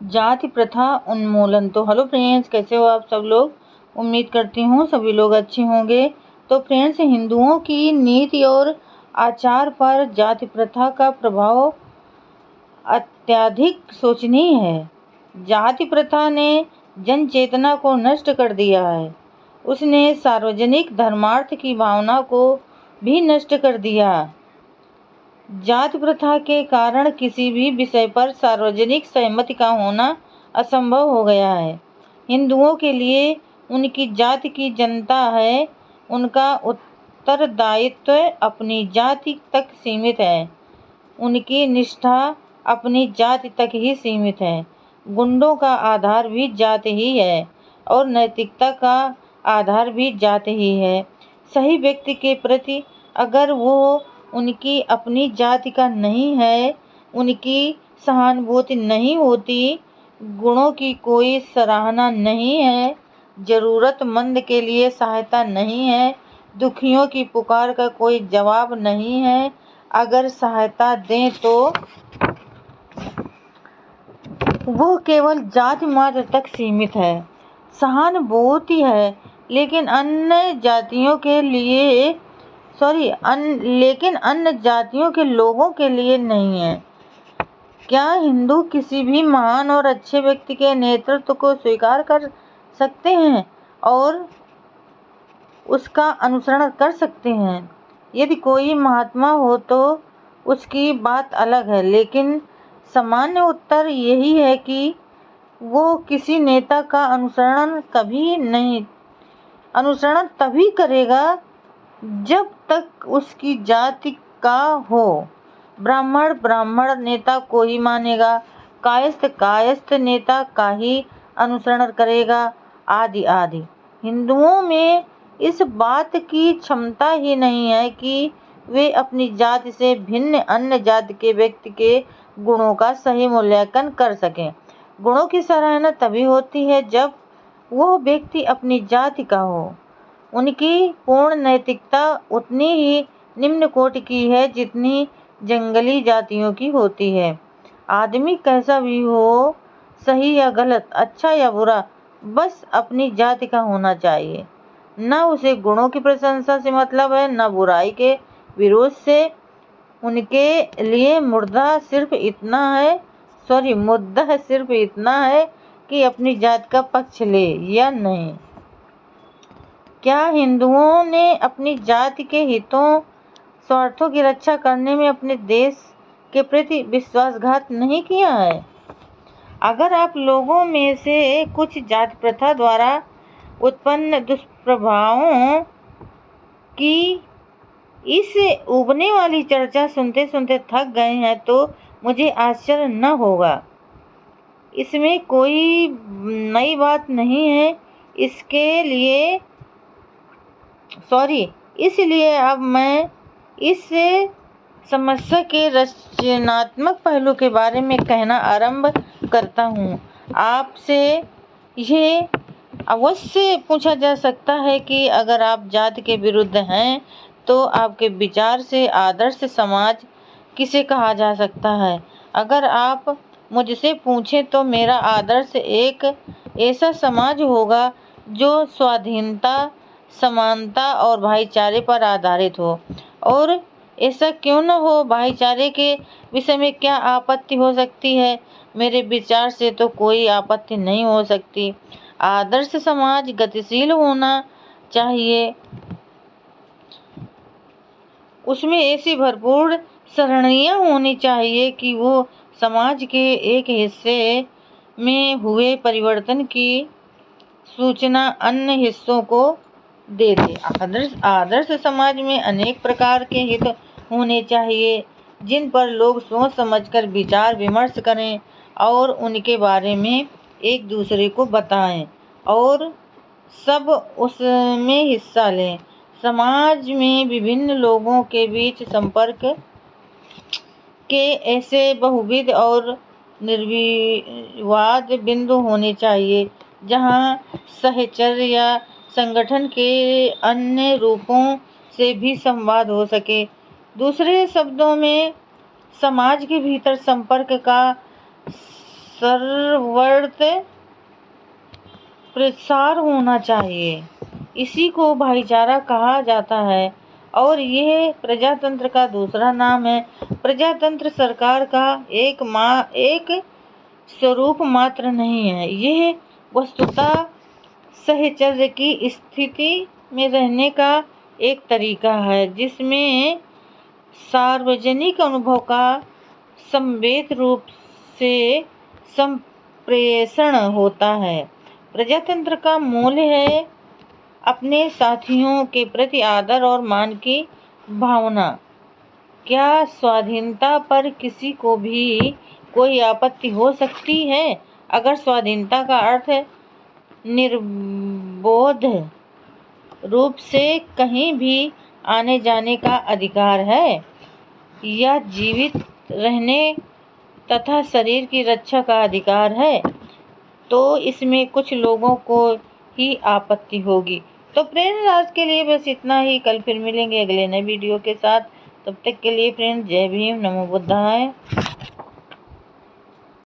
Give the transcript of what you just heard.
जाति प्रथा उन्मूलन। तो हेलो फ्रेंड्स, कैसे हो आप सब लोग। उम्मीद करती हूँ सभी लोग अच्छे होंगे। तो फ्रेंड्स, हिंदुओं की नीति और आचार पर जाति प्रथा का प्रभाव अत्यधिक शोचनीय है। जाति प्रथा ने जन चेतना को नष्ट कर दिया है। उसने सार्वजनिक धर्मार्थ की भावना को भी नष्ट कर दिया। जाति प्रथा के कारण किसी भी विषय पर सार्वजनिक सहमति का होना असंभव हो गया है। हिंदुओं के लिए उनकी जाति की जनता है, उनका उत्तरदायित्व अपनी जाति तक सीमित है, उनकी निष्ठा अपनी जाति तक ही सीमित है। गुंडों का आधार भी जाति ही है और नैतिकता का आधार भी जाति ही है। सही व्यक्ति के प्रति अगर वो उनकी अपनी जाति का नहीं है, उनकी सहानुभूति नहीं होती, गुणों की कोई सराहना नहीं है, जरूरतमंद के लिए सहायता नहीं है, दुखियों की पुकार का कोई जवाब नहीं है, अगर सहायता दें तो वो केवल जाति मात्र तक सीमित है। सहानुभूति है लेकिन अन्य जातियों के लोगों के लिए नहीं है। क्या हिंदू किसी भी महान और अच्छे व्यक्ति के नेतृत्व को स्वीकार कर सकते हैं और उसका अनुसरण कर सकते हैं? यदि कोई महात्मा हो तो उसकी बात अलग है, लेकिन सामान्य उत्तर यही है कि वो किसी नेता का अनुसरण तभी करेगा जब तक उसकी जाति का हो। ब्राह्मण नेता को ही मानेगा, कायस्थ नेता का ही अनुसरण करेगा, आदि आदि। हिंदुओं में इस बात की क्षमता ही नहीं है कि वे अपनी जाति से भिन्न अन्य जाति के व्यक्ति के गुणों का सही मूल्यांकन कर सकें। गुणों की सराहना तभी होती है जब वो व्यक्ति अपनी जाति का हो। उनकी पूर्ण नैतिकता उतनी ही निम्न कोटि की है जितनी जंगली जातियों की होती है। आदमी कैसा भी हो, सही या गलत, अच्छा या बुरा, बस अपनी जाति का होना चाहिए। न उसे गुणों की प्रशंसा से मतलब है, न बुराई के विरोध से। उनके लिए मुद्दा सिर्फ इतना है कि अपनी जाति का पक्ष ले या नहीं। क्या हिंदुओं ने अपनी जाति के हितों स्वार्थों की रक्षा करने में अपने देश के प्रति विश्वासघात नहीं किया है? अगर आप लोगों में से कुछ जाति प्रथा द्वारा उत्पन्न दुष्प्रभावों की इस उबने वाली चर्चा सुनते सुनते थक गए हैं तो मुझे आश्चर्य न होगा। इसमें कोई नई बात नहीं है। इसलिए अब मैं इस समस्या के रचनात्मक पहलू के बारे में कहना आरंभ करता हूँ। आपसे ये अवश्य पूछा जा सकता है कि अगर आप जाति के विरुद्ध हैं तो आपके विचार से आदर्श समाज किसे कहा जा सकता है? अगर आप मुझसे पूछें तो मेरा आदर्श एक ऐसा समाज होगा जो स्वाधीनता, समानता और भाईचारे पर आधारित हो। और ऐसा क्यों न हो? भाईचारे के विषय में क्या आपत्ति हो सकती है? मेरे विचार से तो कोई आपत्ति नहीं हो सकती। आदर्श समाज गतिशील होना चाहिए, उसमें ऐसी भरपूर सरणियाँ होनी चाहिए कि वो समाज के एक हिस्से में हुए परिवर्तन की सूचना अन्य हिस्सों को दे दे। आदर्श समाज में अनेक प्रकार के हित होने चाहिए जिन पर लोग सोच समझकर विचार विमर्श करें और उनके बारे में एक दूसरे को बताएं और सब उसमें हिस्सा लें। समाज में विभिन्न लोगों के बीच संपर्क के ऐसे बहुविध और निर्विवाद बिंदु होने चाहिए जहां सहचर्य या संगठन के अन्य रूपों से भी संवाद हो सके। दूसरे शब्दों में, समाज के भीतर संपर्क का सर्वत्र प्रसार होना चाहिए। इसी को भाईचारा कहा जाता है और यह प्रजातंत्र का दूसरा नाम है। प्रजातंत्र सरकार का एक स्वरूप मात्र नहीं है, यह वस्तुतः सहचर्य की स्थिति में रहने का एक तरीका है जिसमें सार्वजनिक अनुभव का संवेद रूप से संप्रेषण होता है। प्रजातंत्र का मूल है अपने साथियों के प्रति आदर और मान की भावना। क्या स्वाधीनता पर किसी को भी कोई आपत्ति हो सकती है? अगर स्वाधीनता का अर्थ निर्बाध रूप से कहीं भी आने जाने का अधिकार है या जीवित रहने तथा शरीर की रक्षा का अधिकार है, तो इसमें कुछ लोगों को ही आपत्ति होगी। तो फ्रेंड्स, आज के लिए बस इतना ही। कल फिर मिलेंगे अगले नए वीडियो के साथ। तब तक के लिए फ्रेंड्स, जय भीम, नमो बुद्धाय।